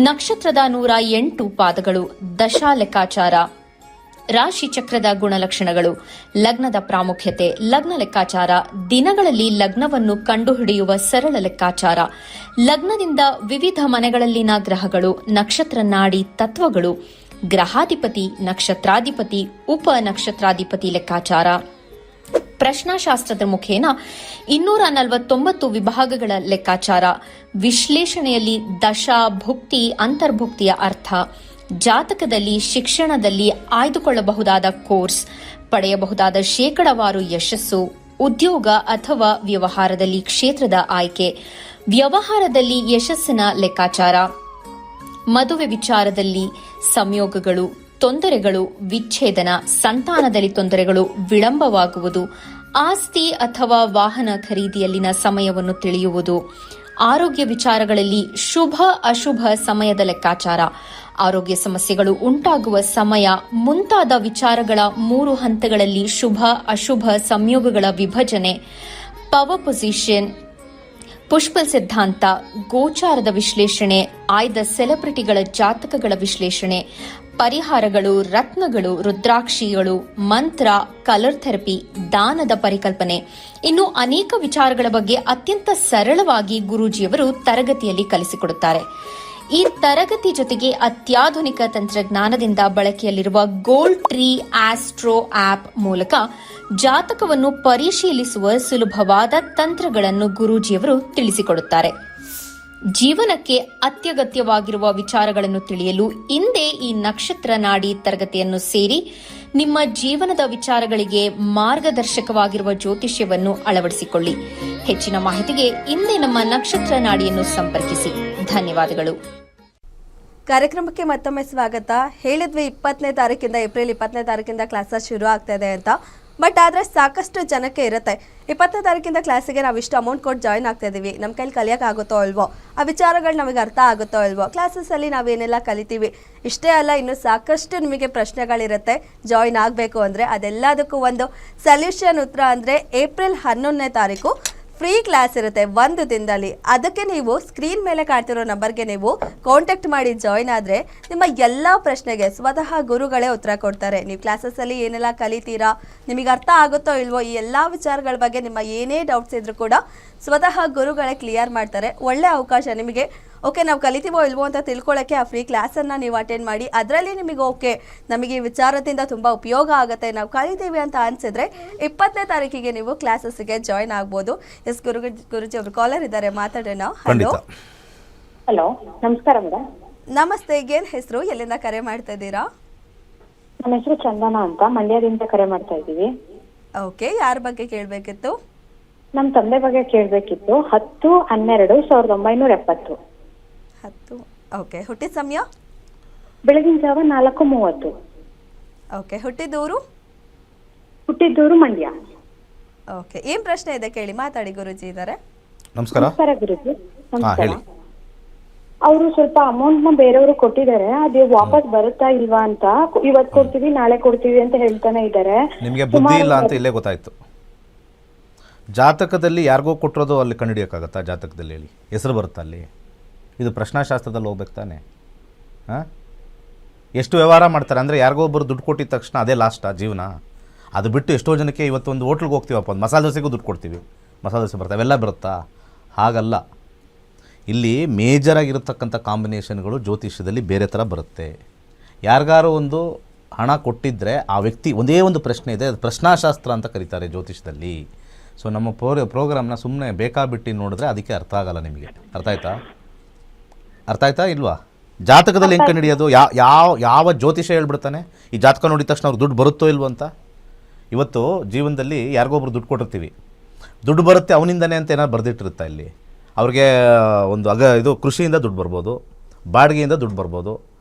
ನಕ್ಷತ್ರದ 108 ಪಾದಗಳು, ದಶಾ ಲೆಕ್ಕಾಚಾರ, ರಾಶಿ ಚಕ್ರದ ಗುಣಲಕ್ಷಣಗಳು, ಲಗ್ನದ ಪ್ರಾಮುಖ್ಯತೆ, ಲಗ್ನ ಲೆಕ್ಕಾಚಾರ, ದಿನಗಳಲ್ಲಿ ಲಗ್ನವನ್ನು ಕಂಡುಹಿಡಿಯುವ ಸರಳ ಲೆಕ್ಕಾಚಾರ, ಲಗ್ನದಿಂದ ವಿವಿಧ ಮನೆಗಳಲ್ಲಿನ ಗ್ರಹಗಳು, ನಕ್ಷತ್ರ ನಾಡಿ ತತ್ವಗಳು, ಗ್ರಹಾಧಿಪತಿ, ನಕ್ಷತ್ರಾಧಿಪತಿ, ಉಪ ನಕ್ಷತ್ರಾಧಿಪತಿ ಲೆಕ್ಕಾಚಾರ, ಪ್ರಶ್ನಾಶಾಸ್ತ್ರದ ಮುಖೇನ 249 ವಿಭಾಗಗಳ ಲೆಕ್ಕಾಚಾರ, ವಿಶ್ಲೇಷಣೆಯಲ್ಲಿ ದಶಾ, ಭುಕ್ತಿ, ಅಂತರ್ಭುಕ್ತಿಯ ಅರ್ಥ, ಜಾತಕದಲ್ಲಿ, ಶಿಕ್ಷಣದಲ್ಲಿ ಆಯ್ದುಕೊಳ್ಳಬಹುದಾದ ಕೋರ್ಸ್, ಪಡೆಯಬಹುದಾದ ಶೇಕಡವಾರು ಯಶಸ್ಸು, ಉದ್ಯೋಗ ಅಥವಾ ವ್ಯವಹಾರದಲ್ಲಿ ಕ್ಷೇತ್ರದ ಆಯ್ಕೆ, ವ್ಯವಹಾರದಲ್ಲಿ ಯಶಸ್ಸಿನ ಲೆಕ್ಕಾಚಾರ, ಮದುವೆ ವಿಚಾರದಲ್ಲಿ ಸಂಯೋಗಗಳು, ತೊಂದರೆಗಳು, ವಿಚ್ಛೇದನ, ಸಂತಾನದಲ್ಲಿ ತೊಂದರೆಗಳು, ವಿಳಂಬವಾಗುವುದು, ಆಸ್ತಿ ಅಥವಾ ವಾಹನ ಖರೀದಿಯಲ್ಲಿನ ಸಮಯವನ್ನು ತಿಳಿಯುವುದು, ಆರೋಗ್ಯ ವಿಚಾರಗಳಲ್ಲಿ ಶುಭ ಅಶುಭ ಸಮಯದ ಲೆಕ್ಕಾಚಾರ, ಆರೋಗ್ಯ ಸಮಸ್ಯೆಗಳು ಉಂಟಾಗುವ ಸಮಯ ಮುಂತಾದ ವಿಚಾರಗಳ 3 ಹಂತಗಳಲ್ಲಿ ಶುಭ ಅಶುಭ ಸಂಯೋಗಗಳ ವಿಭಜನೆ, ಪವರ್ ಪೊಸಿಷನ್, ಪುಷ್ಪಲ್ ಸಿದ್ಧಾಂತ, ಗೋಚಾರದ ವಿಶ್ಲೇಷಣೆ, ಆಯ್ದ ಸೆಲೆಬ್ರಿಟಿಗಳ ಜಾತಕಗಳ ವಿಶ್ಲೇಷಣೆ, ಪರಿಹಾರಗಳು, ರತ್ನಗಳು, ರುದ್ರಾಕ್ಷಿಗಳು, ಮಂತ್ರ, ಕಲರ್ ಥೆರಪಿ, ದಾನದ ಪರಿಕಲ್ಪನೆ, ಇನ್ನು ಅನೇಕ ವಿಚಾರಗಳ ಬಗ್ಗೆ ಅತ್ಯಂತ ಸರಳವಾಗಿ ಗುರೂಜಿಯವರು ತರಗತಿಯಲ್ಲಿ ಕಲಿಸಿಕೊಡುತ್ತಾರೆ. ಈ ತರಗತಿ ಜೊತೆಗೆ ಅತ್ಯಾಧುನಿಕ ತಂತ್ರಜ್ಞಾನದಿಂದ ಬಳಕೆಯಲ್ಲಿರುವ ಗೋಲ್ಡ್ ಟ್ರೀ ಆಸ್ಟ್ರೋ ಆಪ್ ಮೂಲಕ ಜಾತಕವನ್ನು ಪರಿಶೀಲಿಸುವ ಸುಲಭವಾದ ತಂತ್ರಗಳನ್ನು ಗುರೂಜಿಯವರು ತಿಳಿಸಿಕೊಡುತ್ತಾರೆ. ಜೀವನಕ್ಕೆ ಅತ್ಯಗತ್ಯವಾಗಿರುವ ವಿಚಾರಗಳನ್ನು ತಿಳಿಯಲು ಇಂದೇ ಈ ನಕ್ಷತ್ರ ನಾಡಿ ತರಗತಿಯನ್ನು ಸೇರಿ ನಿಮ್ಮ ಜೀವನದ ವಿಚಾರಗಳಿಗೆ ಮಾರ್ಗದರ್ಶಕವಾಗಿರುವ ಜ್ಯೋತಿಷ್ಯವನ್ನು ಅಳವಡಿಸಿಕೊಳ್ಳಿ. ಹೆಚ್ಚಿನ ಮಾಹಿತಿಗೆ ಇಂದೇ ನಮ್ಮ ನಕ್ಷತ್ರ ನಾಡಿಯನ್ನು ಸಂಪರ್ಕಿಸಿ. ಧನ್ಯವಾದಗಳು. ಕಾರ್ಯಕ್ರಮಕ್ಕೆ ಮತ್ತೊಮ್ಮೆ ಸ್ವಾಗತ. ಹೇಳಿದ್ವಿ 20ನೇ ತಾರೀಕಿಂದ ಏಪ್ರಿಲ್ 20ನೇ ತಾರೀಕಿಂದ ಕ್ಲಾಸಸ್ ಶುರು ಆಗ್ತಾ ಇದೆ ಅಂತ. ಬಟ್ ಆದರೆ ಸಾಕಷ್ಟು ಜನಕ್ಕೆ ಇರುತ್ತೆ, 20ನೇ ತಾರೀಕಿಂದ ಕ್ಲಾಸಿಗೆ ನಾವು ಇಷ್ಟು ಅಮೌಂಟ್ ಕೊಟ್ಟು ಜಾಯ್ನ್ ಆಗ್ತಾ ಇದ್ದೀವಿ, ನಮ್ಮ ಕೈಲಿ ಕಲಿಯೋಕ್ಕಾಗುತ್ತೋ ಅಲ್ವೋ, ಆ ವಿಚಾರಗಳು ನಮಗೆ ಅರ್ಥ ಆಗುತ್ತೋ ಅಲ್ವೋ, ಕ್ಲಾಸಸ್ಸಲ್ಲಿ ನಾವೇನೆಲ್ಲ ಕಲಿತೀವಿ, ಇಷ್ಟೇ ಅಲ್ಲ ಇನ್ನೂ ಸಾಕಷ್ಟು ನಿಮಗೆ ಪ್ರಶ್ನೆಗಳಿರುತ್ತೆ ಜಾಯ್ನ್ ಆಗಬೇಕು ಅಂದರೆ. ಅದೆಲ್ಲದಕ್ಕೂ ಒಂದು ಸೊಲ್ಯೂಷನ್ ಉತ್ತರ ಅಂದರೆ ಏಪ್ರಿಲ್ 11ನೇ ತಾರೀಕು ಫ್ರೀ ಕ್ಲಾಸ್ ಇರುತ್ತೆ 1 ದಿನದಲ್ಲಿ. ಅದಕ್ಕೆ ನೀವು ಸ್ಕ್ರೀನ್ ಮೇಲೆ ಕಾಣ್ತಿರೋ ನಂಬರ್ಗೆ ನೀವು ಕಾಂಟ್ಯಾಕ್ಟ್ ಮಾಡಿ ಜಾಯ್ನ್ ಆದರೆ ನಿಮ್ಮ ಎಲ್ಲ ಪ್ರಶ್ನೆಗೆ ಸ್ವತಃ ಗುರುಗಳೇ ಉತ್ತರ ಕೊಡ್ತಾರೆ. ನೀವು ಕ್ಲಾಸಸ್ಸಲ್ಲಿ ಏನೆಲ್ಲ ಕಲಿತೀರಾ, ನಿಮಗೆ ಅರ್ಥ ಆಗುತ್ತೋ ಇಲ್ವೋ, ಈ ಎಲ್ಲ ವಿಚಾರಗಳ ಬಗ್ಗೆ ನಿಮ್ಮ ಏನೇ ಡೌಟ್ಸ್ ಇದ್ರೂ ಕೂಡ ಸ್ವತಃ ಗುರುಗಳೇ ಕ್ಲಿಯರ್ ಮಾಡ್ತಾರೆ. ಒಳ್ಳೆ ಅವಕಾಶ ನಿಮಗೆ. ಓಕೆ, ನಾವು ಕಲಿತೀವೋ ಇಲ್ವೋ ಅಂತ ತಿಳ್ಕೊಳ್ಳೋಕ್ಕೆ ಆ ಫ್ರೀ ಕ್ಲಾಸನ್ನು ನೀವು ಅಟೆಂಡ್ ಮಾಡಿ. ಅದರಲ್ಲಿ ನಿಮಗೆ ಓಕೆ, ನಮಗೆ ಈ ವಿಚಾರದಿಂದ ತುಂಬ ಉಪಯೋಗ ಆಗುತ್ತೆ, ನಾವು ಕಲಿತೀವಿ ಅಂತ ಅನಿಸಿದ್ರೆ 20ನೇ ತಾರೀಕಿಗೆ ನೀವು ಕ್ಲಾಸಸ್ಗೆ ಜಾಯ್ನ್ ಆಗ್ಬೋದು. ಎಸ್ ಗುರುಜಿ ಅವರು ಕಾಲರ್ ಇದ್ದಾರೆ, ಮಾತಾಡೋಣ. ಹಲೋ ಹಲೋ, ನಮಸ್ಕಾರ ಮೇಡಮ್. ನಮಸ್ತೆ, ಏನ್ ಹೆಸರು, ಎಲ್ಲಿಂದ ಕರೆ ಮಾಡ್ತಾ ಇದ್ದೀರಾ? ನನ್ನ ಹೆಸರು ಚಂದನ ಅಂತ, ಮಂಡ್ಯದಿಂದ ಕರೆ ಮಾಡ್ತಾ ಇದ್ದೀವಿ. ಓಕೆ, ಯಾರ ಬಗ್ಗೆ ಕೇಳಬೇಕಿತ್ತು? ನಮ್ಮ ತಂದೆ ಬಗ್ಗೆ ಕೇಳಬೇಕಿತ್ತು. 10/12/1970. 10 ಓಕೆ, ಹುಟ್ಟಿದ ಸಮಯ? ಬೆಳಗಿನ ಜಾವ 4:30. ಓಕೆ, ಹುಟ್ಟಿದೂರು? ಹುಟ್ಟಿದ್ದೂರು ಮಂಡ್ಯ. ಓಕೆ, ಏನ್ ಪ್ರಶ್ನೆ ಇದೆ ಕೇಳಿ, ಮಾತಾಡಿ, ಗುರುಜಿ ಇದ್ದಾರೆ. ನಮಸ್ಕಾರ. ನಮಸ್ಕಾರ ಗುರುಜಿ. ಹಾಂ, ನಮಸ್ಕಾರ. ಹೇಳಿ. ಅವರು ಸ್ವಲ್ಪ ಅಮೌಂಟ್ ನ ಬೇರೆಯವರು ಕೊಟ್ಟಿದ್ದಾರೆ, ಅದು ವಾಪಸ್ ಬರುತ್ತಾ ಇಲ್ವಾ ಅಂತ. ಇವತ್ತು ಕೊಡ್ತೀವಿ ನಾಳೆ ಕೊಡ್ತೀವಿ ಅಂತ ಹೇಳ್ತಾನೆ ಇದ್ದಾರೆ. ನಿಮಗೆ ಬುದ್ಧಿ ಇಲ್ಲ ಅಂತ ಇಲ್ಲೇ ಗೊತ್ತಾಯ್ತು. ಜಾತಕದಲ್ಲಿ ಯಾರಿಗೋ ಕೊಟ್ಟಿರೋದು ಅಲ್ಲಿ ಕಂಡುಹಿಡಿಯೋಕ್ಕಾಗತ್ತಾ? ಜಾತಕದಲ್ಲಿ ಹೇಳಿ, ಹೆಸರು ಬರುತ್ತಾ ಅಲ್ಲಿ? ಇದು ಪ್ರಶ್ನಾಶಾಸ್ತ್ರದಲ್ಲಿ ಹೋಗ್ಬೇಕು ತಾನೆ. ಹಾಂ, ಎಷ್ಟು ವ್ಯವಹಾರ ಮಾಡ್ತಾರೆ ಅಂದರೆ ಯಾರಿಗೋ ಒಬ್ಬರು ದುಡ್ಡು ಕೊಟ್ಟಿದ ತಕ್ಷಣ ಅದೇ ಲಾಸ್ಟಾ ಜೀವನ? ಅದು ಬಿಟ್ಟು ಎಷ್ಟೋ ಜನಕ್ಕೆ ಇವತ್ತು ಒಂದು ಹೋಟ್ಲಿಗೆ ಹೋಗ್ತೀವಪ್ಪ, ಒಂದು ಮಸಾಲೆ ದೋಸೆಗೂ ದುಡ್ಡು ಕೊಡ್ತೀವಿ, ಮಸಾಲೆ ದೋಸೆ ಬರ್ತಾವೆ, ಅವೆಲ್ಲ ಬರುತ್ತಾ? ಹಾಗಲ್ಲ. ಇಲ್ಲಿ ಮೇಜರಾಗಿರತಕ್ಕಂಥ ಕಾಂಬಿನೇಷನ್ಗಳು ಜ್ಯೋತಿಷ್ಯದಲ್ಲಿ ಬೇರೆ ಥರ ಬರುತ್ತೆ. ಯಾರಿಗಾರು ಒಂದು ಹಣ ಕೊಟ್ಟಿದ್ದರೆ ಆ ವ್ಯಕ್ತಿ ಒಂದೇ ಒಂದು ಪ್ರಶ್ನೆ ಇದೆ, ಅದು ಪ್ರಶ್ನಾಶಾಸ್ತ್ರ ಅಂತ ಕರೀತಾರೆ ಜ್ಯೋತಿಷ್ಯದಲ್ಲಿ. ಸೊ ನಮ್ಮ ಪ್ರೋಗ್ರಾಮ್ನ ಸುಮ್ಮನೆ ಬೇಕಾಬಿಟ್ಟು ನೋಡಿದ್ರೆ ಅದಕ್ಕೆ ಅರ್ಥ ಆಗಲ್ಲ ನಿಮಗೆ. ಅರ್ಥ ಆಯ್ತಾ ಇಲ್ವಾ? ಜಾತಕದಲ್ಲಿ ಹೆಂಗೆ ಕಂಡುಹಿಡಿಯೋದು? ಯಾವ ಜ್ಯೋತಿಷ ಹೇಳ್ಬಿಡ್ತಾನೆ ಈ ಜಾತಕ ನೋಡಿದ ತಕ್ಷಣ ಅವ್ರಿಗೆ ದುಡ್ಡು ಬರುತ್ತೋ ಇಲ್ವೋ ಅಂತ? ಇವತ್ತು ಜೀವನದಲ್ಲಿ ಯಾರಿಗೊಬ್ರು ದುಡ್ಡು ಕೊಟ್ಟಿರ್ತೀವಿ, ದುಡ್ಡು ಬರುತ್ತೆ ಅವನಿಂದನೇ ಅಂತ ಏನಾದ್ರು ಬರೆದಿಟ್ಟಿರುತ್ತೆ ಇಲ್ಲಿ. ಅವ್ರಿಗೆ ಒಂದು ಇದು ಕೃಷಿಯಿಂದ ದುಡ್ಡು ಬರ್ಬೋದು, ಬಾಡಿಗೆಯಿಂದ ದುಡ್ಡು ಬರ್ಬೋದು,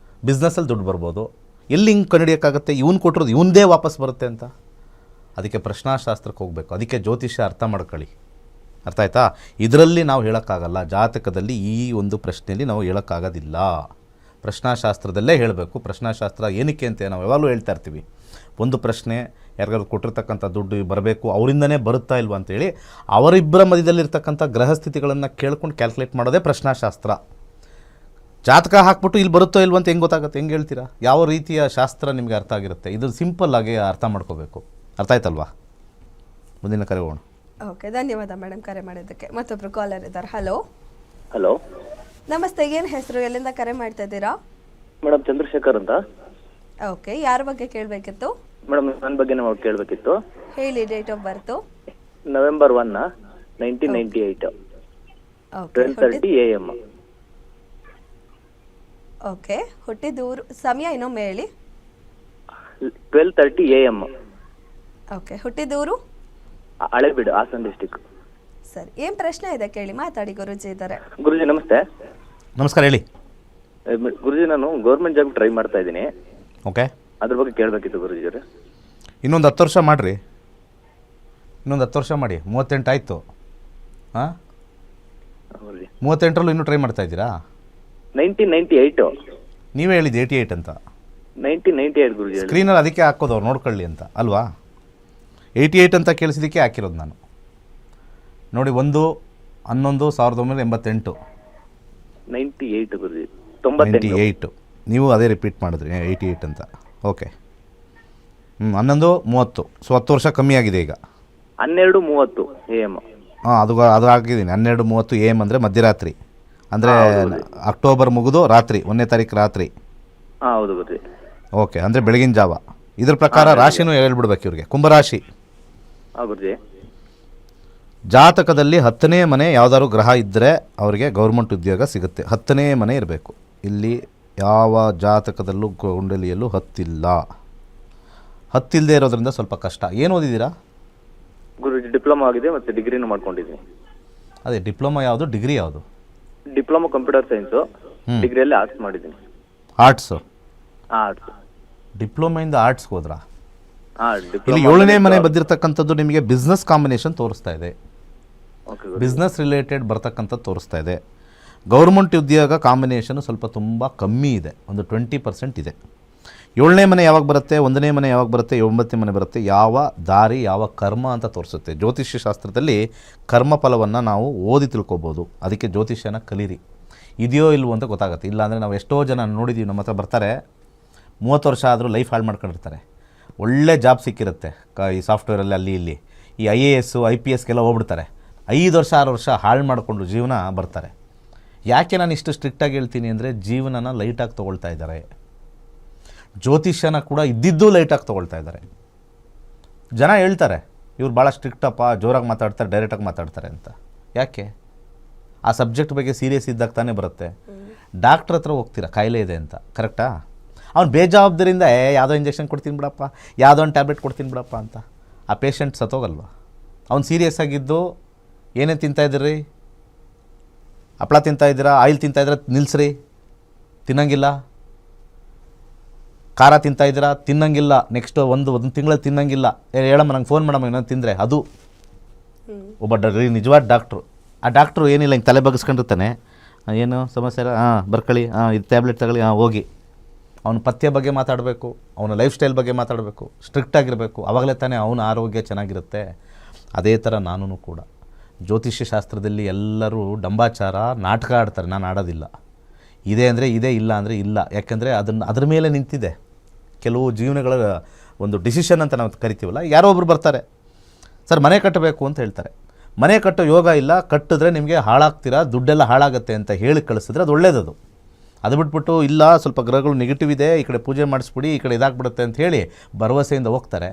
ಬಿಸ್ನೆಸ್ಸಲ್ಲಿ ದುಡ್ಡು ಬರ್ಬೋದು. ಎಲ್ಲಿ ಹಿಂಗೆ ಕಂಡುಹಿಡಿಯೋಕ್ಕಾಗತ್ತೆ ಇವನು ಕೊಟ್ಟಿರೋದು ಇವನದೇ ವಾಪಸ್ ಬರುತ್ತೆ ಅಂತ? ಅದಕ್ಕೆ ಪ್ರಶ್ನಾಶಾಸ್ತ್ರಕ್ಕೆ ಹೋಗಬೇಕು. ಅದಕ್ಕೆ ಜ್ಯೋತಿಷ್ಯ ಅರ್ಥ ಮಾಡ್ಕೊಳ್ಳಿ. ಅರ್ಥ ಆಯ್ತಾ? ಇದರಲ್ಲಿ ನಾವು ಹೇಳೋಕ್ಕಾಗಲ್ಲ, ಜಾತಕದಲ್ಲಿ ಈ ಒಂದು ಪ್ರಶ್ನೆಯಲ್ಲಿ ನಾವು ಹೇಳೋಕ್ಕಾಗೋದಿಲ್ಲ. ಪ್ರಶ್ನಾಶಾಸ್ತ್ರದಲ್ಲೇ ಹೇಳಬೇಕು. ಪ್ರಶ್ನಾಶಾಸ್ತ್ರ ಏನಕ್ಕೆ ಅಂತ ನಾವು ಯಾವಾಗಲೂ ಹೇಳ್ತಾ ಇರ್ತೀವಿ. ಒಂದು ಪ್ರಶ್ನೆ ಯಾರಿಗಾದ್ರು ಕೊಟ್ಟಿರ್ತಕ್ಕಂಥ ದುಡ್ಡು ಬರಬೇಕು, ಅವರಿಂದನೇ ಬರುತ್ತಾ ಇಲ್ವಾ ಅಂತೇಳಿ ಅವರಿಬ್ಬರ ಮಧ್ಯದಲ್ಲಿರ್ತಕ್ಕಂಥ ಗ್ರಹಸ್ಥಿತಿಗಳನ್ನು ಕೇಳ್ಕೊಂಡು ಕ್ಯಾಲ್ಕುಲೇಟ್ ಮಾಡೋದೇ ಪ್ರಶ್ನಾಶಾಸ್ತ್ರ. ಜಾತಕ ಹಾಕ್ಬಿಟ್ಟು ಇಲ್ಲಿ ಬರುತ್ತೋ ಇಲ್ವ ಅಂತ ಹೆಂಗೆ ಗೊತ್ತಾಗುತ್ತೆ? ಹೆಂಗೆ ಹೇಳ್ತೀರಾ? ಯಾವ ರೀತಿಯ ಶಾಸ್ತ್ರ ನಿಮಗೆ ಅರ್ಥ ಆಗಿರುತ್ತೆ? ಇದು ಸಿಂಪಲ್ ಆಗಿ ಅರ್ಥ ಮಾಡ್ಕೋಬೇಕು. ಅರ್ಥ ಆಯ್ತಲ್ವಾ? ಮುಂದಿನ ಕರೆ ಹೋಗೋಣ. ಓಕೆ, ಧನ್ಯವಾದ ಮೇಡಮ್ ಕರೆ ಮಾಡಿದ್ದಕ್ಕೆ. ಮತ್ತೊಬ್ರು ಕಾಲರ್ ಇದ್ದಾರೆ. ಹಲೋ. ಹಲೋ, ನಮಸ್ತೆ, ಏನು ಹೆಸರು, ಎಲ್ಲಿಂದ ಕರೆ ಮಾಡ್ತಾ ಇದ್ದೀರಾ? ಮೇಡಮ್ ಚಂದ್ರಶೇಖರ್ ಅಂತ. ಓಕೆ, ಯಾರ ಬಗ್ಗೆ ಕೇಳಬೇಕಿತ್ತು? ಮೇಡಮ್ ನನ್ನ ಬಗ್ಗೆ ನಾವು ಕೇಳಬೇಕಿತ್ತು. ಹೇಳಿ, date of birth? November 1, 1998, okay, 12:30 AM. Okay, ಹುಟ್ಟಿದೂರು ಸಮಯ ಇನ್ನೊಮ್ಮೆ ಹೇಳಿ. 12:30 AM. ಓಕೆ, ಹುಟ್ಟಿದೂರು? ಹಳೆಬೀಡು, ಹಾಸನ್ ಡಿಸ್ಟಿಕ್. ಸರಿ, ಏನು ಪ್ರಶ್ನೆ ಇದೆ ಕೇಳಿ, ಮಾತಾಡಿ, ಗುರುಜಿ ಇದ್ದಾರೆ. ಗುರುಜಿ ನಮಸ್ತೆ. ನಮಸ್ಕಾರ, ಹೇಳಿ. ಗುರುಜಿ ನಾನು ಗೌರ್ಮೆಂಟ್ ಜಾಬ್ ಟ್ರೈ ಮಾಡ್ತಾ ಇದ್ದೀನಿ. ಓಕೆ, ಅದ್ರ ಬಗ್ಗೆ ಕೇಳಬೇಕಿತ್ತು ಗುರುಜಿ ಅವರೇ. ಇನ್ನೊಂದು 10 ವರ್ಷ ಮಾಡಿರಿ. ಇನ್ನೊಂದು 10 ವರ್ಷ ಮಾಡಿ. 38 ಆಯಿತು. ಹಾಂ, ಗುರುಜಿ 38ರಲ್ಲೂ ಇನ್ನೂ ಟ್ರೈ ಮಾಡ್ತಾ ಇದ್ದೀರಾ? 1998. ನೀವೇ ಹೇಳಿದ್ದು 88 ಅಂತ. 1998 ಗುರುಜಿ. ಸ್ಕ್ರೀನಲ್ಲಿ ಅದಕ್ಕೆ ಹಾಕೋದು ಅವ್ರು ನೋಡ್ಕೊಳ್ಳಿ ಅಂತ ಅಲ್ವಾ? 88 ಅಂತ ಕೇಳಿಸಿದ್ದಕ್ಕೆ ಹಾಕಿರೋದು ನಾನು. ನೋಡಿ, 1/11/1988. 98 ಗುರುಜಿ. 98. ನೀವು ಅದೇ ರಿಪೀಟ್ ಮಾಡಿದ್ರಿ 88 ಅಂತ. ಓಕೆ, 11:30. ಸೊ 10 ವರ್ಷ ಕಮ್ಮಿ ಆಗಿದೆ ಈಗ. 12:30 AM. ಹಾಂ, ಅದು ಹಾಕಿದ್ದೀನಿ. 12:30 AM ಅಂದರೆ ಮಧ್ಯರಾತ್ರಿ, ಅಂದರೆ ಅಕ್ಟೋಬರ್ ಮುಗಿದು ರಾತ್ರಿ 1ನೇ ತಾರೀಕು ರಾತ್ರಿ. ಹಾಂ ಹೌದು ಗುರುಜಿ. ಓಕೆ, ಅಂದರೆ ಬೆಳಗಿನ ಜಾವ. ಇದ್ರ ಪ್ರಕಾರ ರಾಶಿನೂ ಹೇಳ್ಬಿಡ್ಬೇಕು ಇವ್ರಿಗೆ. ಕುಂಭರಾಶಿ. ಹಾಂ ಗುರುಜಿ. ಜಾತಕದಲ್ಲಿ 10ನೇ ಮನೆ ಯಾವುದಾದ್ರು ಗ್ರಹ ಇದ್ದರೆ ಅವರಿಗೆ ಗೌರ್ಮೆಂಟ್ ಉದ್ಯೋಗ ಸಿಗುತ್ತೆ. 10ನೇ ಮನೆ ಇರಬೇಕು. ಇಲ್ಲಿ ಯಾವ ಜಾತಕದಲ್ಲೂ ಕುಂಡಲಿಯಲ್ಲೂ 10 ಇಲ್ಲ. 10 ಇಲ್ಲದೆ ಇರೋದ್ರಿಂದ ಸ್ವಲ್ಪ ಕಷ್ಟ. ಏನು ಓದಿದ್ದೀರಾ? ಗುರುಜಿ ಡಿಪ್ಲೊಮಾ ಆಗಿದೆ ಮತ್ತು ಡಿಗ್ರಿನೂ ಮಾಡ್ಕೊಂಡಿದ್ದೀನಿ. ಅದೇ ಡಿಪ್ಲೊಮಾ ಯಾವುದು, ಡಿಗ್ರಿ ಯಾವುದು? ಡಿಪ್ಲೊಮಾ ಕಂಪ್ಯೂಟರ್ ಸೈನ್ಸು, ಡಿಗ್ರಿಯಲ್ಲಿ ಆರ್ಟ್ಸ್ ಮಾಡಿದ್ದೀನಿ. ಆರ್ಟ್ಸು? ಆರ್ಟ್ಸ್. ಡಿಪ್ಲೊಮೆಯಿಂದ ಆರ್ಟ್ಸ್ಗೆ ಹೋದ್ರಾ? ಹಾಂ, ಇಲ್ಲಿ 7ನೇ ಮನೆ ಬಂದಿರತಕ್ಕಂಥದ್ದು ನಿಮಗೆ ಬಿಸ್ನೆಸ್ ಕಾಂಬಿನೇಷನ್ ತೋರಿಸ್ತಾ ಇದೆ. ಓಕೆ, ಬಿಸ್ನೆಸ್ ರಿಲೇಟೆಡ್ ಬರ್ತಕ್ಕಂಥದ್ದು ತೋರಿಸ್ತಾ ಇದೆ. ಗೌರ್ಮೆಂಟ್ ಉದ್ಯೋಗ ಕಾಂಬಿನೇಷನ್ ಸ್ವಲ್ಪ ತುಂಬ ಕಮ್ಮಿ ಇದೆ, ಒಂದು 20% ಇದೆ. 7ನೇ ಮನೆ ಯಾವಾಗ ಬರುತ್ತೆ, 1ನೇ ಮನೆ ಯಾವಾಗ ಬರುತ್ತೆ, 9ನೇ ಮನೆ ಬರುತ್ತೆ, ಯಾವ ದಾರಿ ಯಾವ ಕರ್ಮ ಅಂತ ತೋರಿಸುತ್ತೆ. ಜ್ಯೋತಿಷ್ಯ ಶಾಸ್ತ್ರದಲ್ಲಿ ಕರ್ಮಫಲವನ್ನು ನಾವು ಓದಿ ತಿಳ್ಕೊಬೋದು. ಅದಕ್ಕೆ ಜ್ಯೋತಿಷ್ಯನ ಕಲೀರಿ. ಇದೆಯೋ ಇಲ್ವೋ ಅಂತ ಗೊತ್ತಾಗುತ್ತೆ. ಇಲ್ಲಾಂದರೆ ನಾವು ಎಷ್ಟೋ ಜನ ನೋಡಿದ್ದೀವಿ, ನಮ್ಮ ಹತ್ರ ಬರ್ತಾರೆ, 30 ವರ್ಷ ಆದರೂ ಲೈಫ್ ಹಾಳು ಮಾಡ್ಕೊಂಡಿರ್ತಾರೆ. ಒಳ್ಳೆ ಜಾಬ್ ಸಿಕ್ಕಿರುತ್ತೆ ಈ ಸಾಫ್ಟ್ವೇರಲ್ಲಿ, ಅಲ್ಲಿ ಇಲ್ಲಿ ಈ IAS IPSಗೆಲ್ಲ ಹೋಗ್ಬಿಡ್ತಾರೆ. 5 ವರ್ಷ 6 ವರ್ಷ ಹಾಳು ಮಾಡಿಕೊಂಡು ಜೀವನ ಬರ್ತಾರೆ. ಯಾಕೆ ನಾನು ಇಷ್ಟು ಸ್ಟ್ರಿಕ್ಟಾಗಿ ಹೇಳ್ತೀನಿ ಅಂದರೆ, ಜೀವನನ ಲೈಟಾಗಿ ತೊಗೊಳ್ತಾ ಇದ್ದಾರೆ. ಜ್ಯೋತಿಷ್ಯನ ಕೂಡ ಇದ್ದಿದ್ದು ಲೈಟಾಗಿ ತೊಗೊಳ್ತಾ ಇದ್ದಾರೆ. ಜನ ಹೇಳ್ತಾರೆ ಇವ್ರು ಭಾಳ ಸ್ಟ್ರಿಕ್ಟಪ್ಪ, ಜೋರಾಗಿ ಮಾತಾಡ್ತಾರೆ, ಡೈರೆಕ್ಟಾಗಿ ಮಾತಾಡ್ತಾರೆ ಅಂತ. ಯಾಕೆ? ಆ ಸಬ್ಜೆಕ್ಟ್ ಬಗ್ಗೆ ಸೀರಿಯಸ್ ಇದ್ದಾಗ ತಾನೇ ಬರುತ್ತೆ. ಡಾಕ್ಟ್ರ್ ಹತ್ರ ಹೋಗ್ತೀರಾ ಕಾಯಿಲೆ ಇದೆ ಅಂತ, ಕರೆಕ್ಟಾ? ಅವ್ನು ಬೇಜವಾಬ್ದಾರಿಯಿಂದ ಯಾವುದೋ ಇಂಜೆಕ್ಷನ್ ಕೊಡ್ತೀನಿ ಬಿಡಪ್ಪ, ಯಾವುದೋ ಒಂದು ಟ್ಯಾಬ್ಲೆಟ್ ಕೊಡ್ತೀನಿ ಬಿಡಪ್ಪ ಅಂತ ಆ ಪೇಷಂಟ್ ಸತ್ತೋಗಲ್ವ? ಅವ್ನು ಸೀರಿಯಸ್ ಆಗಿದ್ದು, ಏನೇನು ತಿಂತಾಯಿದ್ದೀರಿ, ಹಪ್ಪಳ ತಿಂತಾಯಿದ್ದೀರಾ, ಆಯಿಲ್ ತಿಂತಾಯಿದ್ದೀರಾ, ನಿಲ್ಲಿಸ್ರಿ, ತಿನ್ನಂಗಿಲ್ಲ. ಖಾರ ತಿಂತಾಯಿದ್ದೀರಾ, ತಿನ್ನಂಗಿಲ್ಲ. ನೆಕ್ಸ್ಟ್ ಒಂದು ತಿಂಗಳಲ್ಲಿ ತಿನ್ನಂಗಿಲ್ಲ. ಹೇಳಮ್ಮ ನಂಗೆ ಫೋನ್ ಮಾಡಮ್ಮ ಇನ್ನೊಂದು ತಿಂದರೆ. ಅದು ಒಬ್ಬ ನಿಜವಾದ ಡಾಕ್ಟ್ರು. ಆ ಡಾಕ್ಟ್ರು ಏನಿಲ್ಲ, ಹಿಂಗೆ ತಲೆ ಬಗ್ಗಿಸ್ಕೊಂಡಿರ್ತಾನೆ. ಏನು ಸಮಸ್ಯೆ ಇಲ್ಲ, ಬರ್ಕೊಳ್ಳಿ, ಇದು ಟ್ಯಾಬ್ಲೆಟ್ ತಗೊಳ್ಳಿ, ಹೋಗಿ. ಅವನ ಪಥ್ಯ ಬಗ್ಗೆ ಮಾತಾಡಬೇಕು, ಅವನ ಲೈಫ್ ಸ್ಟೈಲ್ ಬಗ್ಗೆ ಮಾತಾಡಬೇಕು, ಸ್ಟ್ರಿಕ್ಟಾಗಿರಬೇಕು. ಆವಾಗಲೇ ತಾನೇ ಅವನ ಆರೋಗ್ಯ ಚೆನ್ನಾಗಿರುತ್ತೆ. ಅದೇ ಥರ ನಾನು ಕೂಡ ಜ್ಯೋತಿಷ್ಯ ಶಾಸ್ತ್ರದಲ್ಲಿ ಎಲ್ಲರೂ ಡಂಬಾಚಾರ ನಾಟಕ ಆಡ್ತಾರೆ. ನಾನು ಆಡೋದಿಲ್ಲ. ಇದೆ ಅಂದರೆ ಇದೆ, ಇಲ್ಲ ಅಂದರೆ ಇಲ್ಲ. ಯಾಕೆಂದರೆ ಅದ್ರ ಮೇಲೆ ನಿಂತಿದೆ ಕೆಲವು ಜೀವನಗಳ ಒಂದು ಡಿಸಿಷನ್ ಅಂತ ನಾವು ಕರಿತೀವಲ್ಲ. ಯಾರೋ ಒಬ್ರು ಬರ್ತಾರೆ, ಸರ್ ಮನೆ ಕಟ್ಟಬೇಕು ಅಂತ ಹೇಳ್ತಾರೆ. ಮನೆ ಕಟ್ಟೋ ಯೋಗ ಇಲ್ಲ, ಕಟ್ಟಿದ್ರೆ ನಿಮಗೆ ಹಾಳಾಗ್ತೀರಾ, ದುಡ್ಡೆಲ್ಲ ಹಾಳಾಗುತ್ತೆ ಅಂತ ಹೇಳಿ ಕಳಿಸಿದ್ರೆ ಅದು ಒಳ್ಳೇದದು. ಅದು ಬಿಟ್ಬಿಟ್ಟು ಇಲ್ಲ ಸ್ವಲ್ಪ ಗ್ರಹಗಳು ನೆಗೆಟಿವ್ ಇದೆ, ಈ ಕಡೆ ಪೂಜೆ ಮಾಡಿಸ್ಬಿಡಿ, ಈ ಕಡೆ ಇದಾಗ್ಬಿಡುತ್ತೆ ಅಂತ ಹೇಳಿ ಭರವಸೆಯಿಂದ ಹೋಗ್ತಾರೆ.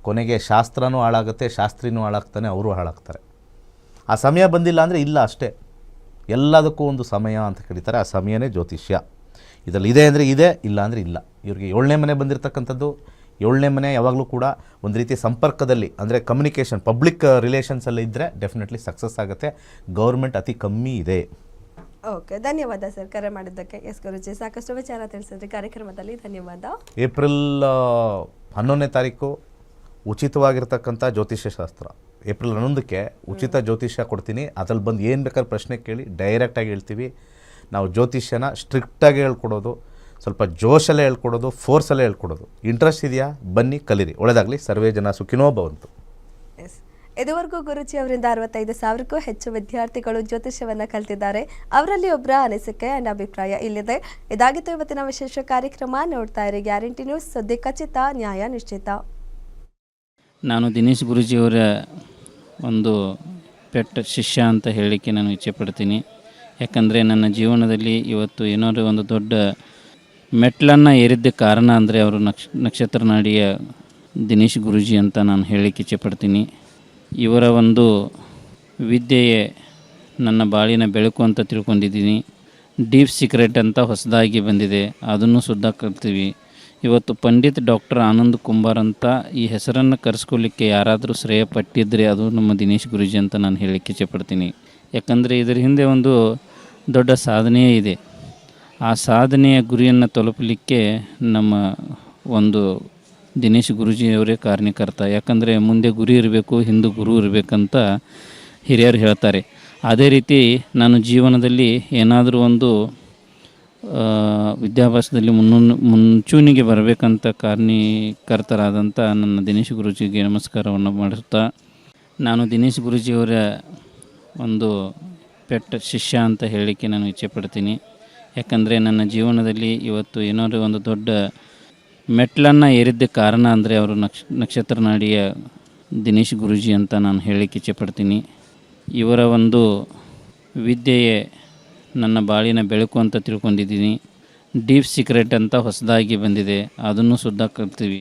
ಕೊನೆಗೆ ಶಾಸ್ತ್ರನೂ ಹಾಳಾಗುತ್ತೆ, ಶಾಸ್ತ್ರಿನೂ ಹಾಳಾಗ್ತಾನೆ, ಅವರು ಹಾಳಾಗ್ತಾರೆ. ಆ ಸಮಯ ಬಂದಿಲ್ಲ ಅಂದರೆ ಇಲ್ಲ ಅಷ್ಟೇ. ಎಲ್ಲದಕ್ಕೂ ಒಂದು ಸಮಯ ಅಂತ ಕರೀತಾರೆ. ಆ ಸಮಯನೇ ಜ್ಯೋತಿಷ್ಯ. ಇದರಲ್ಲಿ ಇದೆ ಅಂದರೆ ಇದೆ, ಇಲ್ಲ ಅಂದರೆ ಇಲ್ಲ. ಇವ್ರಿಗೆ 7ನೇ ಮನೆ ಬಂದಿರತಕ್ಕಂಥದ್ದು. 7ನೇ ಮನೆ ಯಾವಾಗಲೂ ಕೂಡ ಒಂದು ರೀತಿ ಸಂಪರ್ಕದಲ್ಲಿ, ಅಂದರೆ ಕಮ್ಯುನಿಕೇಷನ್, ಪಬ್ಲಿಕ್ ರಿಲೇಷನ್ಸಲ್ಲಿ ಇದ್ದರೆ ಡೆಫಿನೆಟ್ಲಿ ಸಕ್ಸಸ್ ಆಗುತ್ತೆ. ಗೌರ್ಮೆಂಟ್ ಅತಿ ಕಮ್ಮಿ ಇದೆ. ಓಕೆ, ಧನ್ಯವಾದ ಸರ್ ಕರೆ ಮಾಡಿದ್ದಕ್ಕೆ. ಎಸ್ ಗುರುಜಿ, ಸಾಕಷ್ಟು ವಿಚಾರ ತಿಳಿಸಿದ್ರಿ ಕಾರ್ಯಕ್ರಮದಲ್ಲಿ. ಧನ್ಯವಾದ. ಏಪ್ರಿಲ್ 11ನೇ ತಾರೀಕು ಉಚಿತವಾಗಿರ್ತಕ್ಕಂಥ ಜ್ಯೋತಿಷ್ಯ ಶಾಸ್ತ್ರ. ಏಪ್ರಿಲ್ 11ಕ್ಕೆ ಉಚಿತ ಜ್ಯೋತಿಷ್ಯ ಕೊಡ್ತೀನಿ. ಅದ್ರಲ್ಲಿ ಬಂದು ಏನು ಬೇಕಾದ್ರೆ ಪ್ರಶ್ನೆ ಕೇಳಿ, ಡೈರೆಕ್ಟಾಗಿ ಹೇಳ್ತೀವಿ. ನಾವು ಜ್ಯೋತಿಷ್ಯನ ಸ್ಟ್ರಿಕ್ಟಾಗಿ ಹೇಳ್ಕೊಡೋದು, ಸ್ವಲ್ಪ ಜೋಶಲ್ಲೇ ಹೇಳ್ಕೊಡೋದು, ಫೋರ್ಸಲ್ಲೇ ಹೇಳ್ಕೊಡೋದು. ಇಂಟ್ರೆಸ್ಟ್ ಇದೆಯಾ, ಬನ್ನಿ ಕಲೀರಿ. ಒಳ್ಳೆಯದಾಗಲಿ. ಸರ್ವೇ ಜನ ಸುಖಿನೋ ಭವಂತು. ಎಸ್, ಇದುವರೆಗೂ ಗುರುಜಿ ಅವರಿಂದ 65,000ಕ್ಕೂ ಹೆಚ್ಚು ವಿದ್ಯಾರ್ಥಿಗಳು ಜ್ಯೋತಿಷ್ಯವನ್ನು ಕಲಿತಿದ್ದಾರೆ. ಅವರಲ್ಲಿ ಒಬ್ಬರ ಅನಿಸಿಕೆ ಆ್ಯಂಡ್ ಅಭಿಪ್ರಾಯ ಇಲ್ಲಿದೆ. ಇದಾಗಿತ್ತು ಇವತ್ತಿನ ವಿಶೇಷ ಕಾರ್ಯಕ್ರಮ. ನೋಡ್ತಾ ಇರಿ ಗ್ಯಾರಂಟಿ ನ್ಯೂಸ್, ಸುದ್ದಿ ಖಚಿತ, ನ್ಯಾಯ ನಿಶ್ಚಿತ. ನಾನು ದಿನೇಶ್ ಗುರೂಜಿಯವರ ಒಂದು ಪೆಟ್ಟ ಶಿಷ್ಯ ಅಂತ ಹೇಳಲಿಕ್ಕೆ ನಾನು ಇಚ್ಛೆಪಡ್ತೀನಿ. ಯಾಕಂದರೆ ನನ್ನ ಜೀವನದಲ್ಲಿ ಇವತ್ತು ಏನಾದರೂ ಒಂದು ದೊಡ್ಡ ಮೆಟ್ಲನ್ನು ಏರಿದ್ದ ಕಾರಣ ಅಂದರೆ ಅವರು ನಕ್ಷತ್ರ ನಾಡಿಯ ದಿನೇಶ್ ಗುರೂಜಿ ಅಂತ ನಾನು ಹೇಳಲಿಕ್ಕೆ ಇಚ್ಛೆಪಡ್ತೀನಿ. ಇವರ ಒಂದು ವಿದ್ಯೆಯೇ ನನ್ನ ಬಾಳಿನ ಬೆಳಕು ಅಂತ ತಿಳ್ಕೊಂಡಿದ್ದೀನಿ. ಡೀಪ್ ಸೀಕ್ರೆಟ್ ಅಂತ ಹೊಸದಾಗಿ ಬಂದಿದೆ, ಅದನ್ನು ಸುದ್ದ ಕಲ್ತೀವಿ. ಇವತ್ತು ಪಂಡಿತ್ ಡಾಕ್ಟರ್ ಆನಂದ್ ಕುಂಬಾರ್ ಅಂತ ಈ ಹೆಸರನ್ನು ಕರೆಸ್ಕೊಳ್ಳಿಕ್ಕೆ ಯಾರಾದರೂ ಶ್ರೇಯ ಪಟ್ಟಿದ್ದರೆ ಅದು ನಮ್ಮ ದಿನೇಶ್ ಗುರೂಜಿ ಅಂತ ನಾನು ಹೇಳಲಿಕ್ಕೆ ಇಚ್ಛೆಪಡ್ತೀನಿ. ಯಾಕಂದರೆ ಇದರ ಹಿಂದೆ ಒಂದು ದೊಡ್ಡ ಸಾಧನೆಯೇ ಇದೆ. ಆ ಸಾಧನೆಯ ಗುರಿಯನ್ನು ತಲುಪಲಿಕ್ಕೆ ನಮ್ಮ ಒಂದು ದಿನೇಶ್ ಗುರೂಜಿಯವರೇ ಕಾರಣಕರ್ತ. ಯಾಕಂದರೆ ಮುಂದೆ ಗುರಿ ಇರಬೇಕು, ಹಿಂದೆ ಗುರು ಇರಬೇಕಂತ ಹಿರಿಯರು ಹೇಳ್ತಾರೆ. ಅದೇ ರೀತಿ ನಾನು ಜೀವನದಲ್ಲಿ ಏನಾದರೂ ಒಂದು ವಿದ್ಯಾಭ್ಯಾಸದಲ್ಲಿ ಮುಂಚೂಣಿಗೆ ಬರಬೇಕಂತ ಕಾರಣಕರ್ತರಾದಂಥ ನನ್ನ ದಿನೇಶ್ ಗುರೂಜಿಗೆ ನಮಸ್ಕಾರವನ್ನು ಮಾಡುತ್ತಾ, ನಾನು ದಿನೇಶ್ ಗುರೂಜಿಯವರ ಒಂದು ಪೆಟ್ಟ ಶಿಷ್ಯ ಅಂತ ಹೇಳಲಿಕ್ಕೆ ನಾನು ಇಚ್ಛೆಪಡ್ತೀನಿ. ಯಾಕಂದರೆ ನನ್ನ ಜೀವನದಲ್ಲಿ ಇವತ್ತು ಏನಾದರೂ ಒಂದು ದೊಡ್ಡ ಮೆಟ್ಲನ್ನು ಏರಿದ್ದ ಕಾರಣ ಅಂದರೆ ಅವರು ನಕ್ಷತ್ರ ನಾಡಿಯ ದಿನೇಶ್ ಗುರೂಜಿ ಅಂತ ನಾನು ಹೇಳಲಿಕ್ಕೆ ಇಚ್ಛೆಪಡ್ತೀನಿ. ಇವರ ಒಂದು ವಿದ್ಯೆಯೇ ನನ್ನ ಬಾಳಿನ ಬೆಳಕು ಅಂತ ತಿಳ್ಕೊಂಡಿದ್ದೀನಿ. ಡೀಪ್ ಸೀಕ್ರೆಟ್ ಅಂತ ಹೊಸದಾಗಿ ಬಂದಿದೆ, ಅದನ್ನು ಸುದ್ದ ಕಲ್ತೀವಿ.